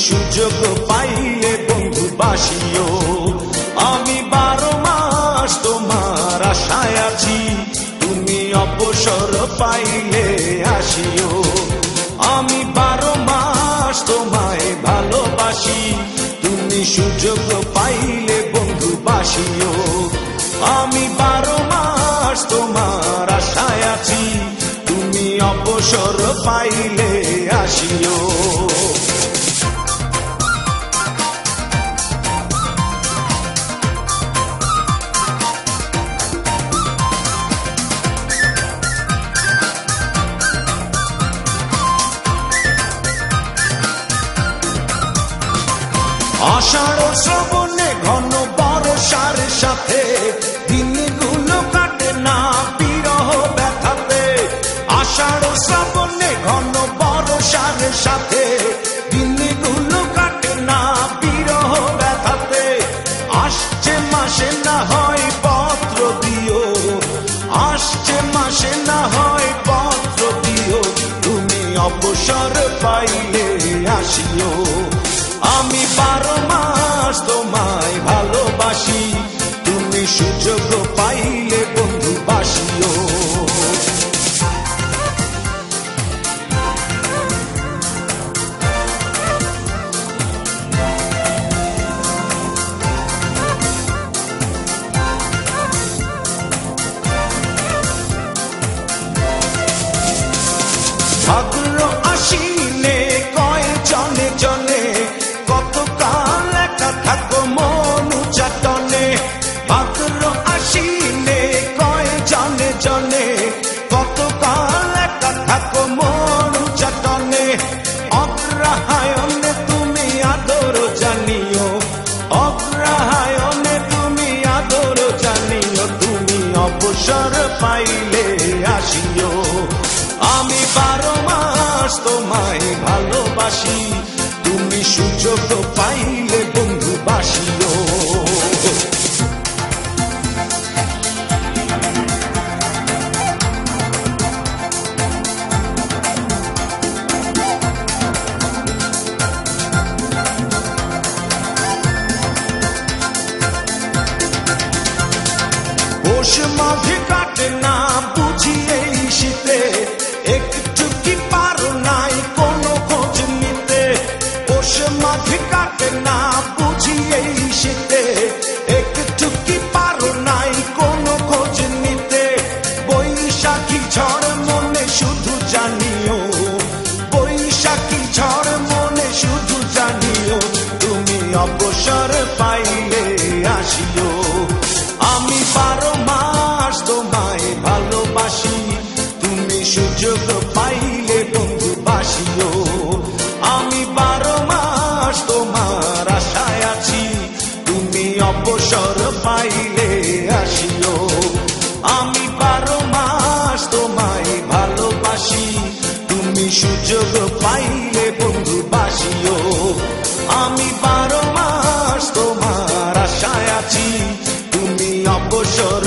সুযোগ পাইলে বন্ধু বাসিও। আমি 12 মাস তোমার আশায় আছি, তুমি অবসর পাইলে আসিও। আমি 12 মাস তোমায় ভালোবাসি, তুমি সুযোগ পাইলে বন্ধু বাসিও। আমি 12 মাস তোমার আশায় আছি, তুমি অবসর পাইলে আসিও। আষাঢ় শ্রাবণে ঘন বর্ষার সাথে দিনগুলো কাটে না বিরহ ব্যথাতে। আষাঢ় শ্রাবণে ঘন বর্ষার সাথে দিনগুলো কাটে না বিরহ ব্যথাতে। আসছে মাসে না হয় পত্র দিও, আসছে মাসে না হয় পত্র দিও, তুমি অবসর পাইলে আসিও। আমি 12 মাস তোমায় ভালোবাসি, তুমি সুযোগ পাইলে বন্ধু বাসিও। ভাদ্র আশ্বিনে কয় জনে জনে কতকাল একা থাকো মনু চাটনে। ভাদ্র আশ্বিনে কয় জনে জনে কতকাল একা থাকো মনু চাটনে। অগ্রহায়ণে তুমি আদর জানিও, অগ্রহায়ণে তুমি আদর জানিও, তুমি অবসর পাইলে আসিও। আমি 12 মাস তোমায় ভালোবাসি, তুমি সুযোগ পাইলে বন্ধু বাসিও। পৌষ মাঘে কাটে না বুঝি এই শীতে, একটু কি পারো নাই কোনো খোঁজ নিতে। পৌষ মাঘে কাটে না বুঝি এই শীতে, একটু কি পারো নাই কোনো খোঁজ নিতে। বৈশাখী ঝড় মনে শুধু জানিও, বৈশাখী ঝড় মনে শুধু জানিও, তুমি অবসর পাইলে আসিও। আমি 12 মাস তোমায় ভালোবাসি, তুমি সুযোগ পাইলে বন্ধু বাসিও। আমি 12 মাস তোমার আশায় আছি, তুমি অবসর পাইলে আসিও। আমি 12 মাস তোমায় ভালোবাসি, তুমি সুযোগ পাইলে বন্ধু বাসিও। আমি 12 মাস তোমার আশায় আছি, তুমি অবসর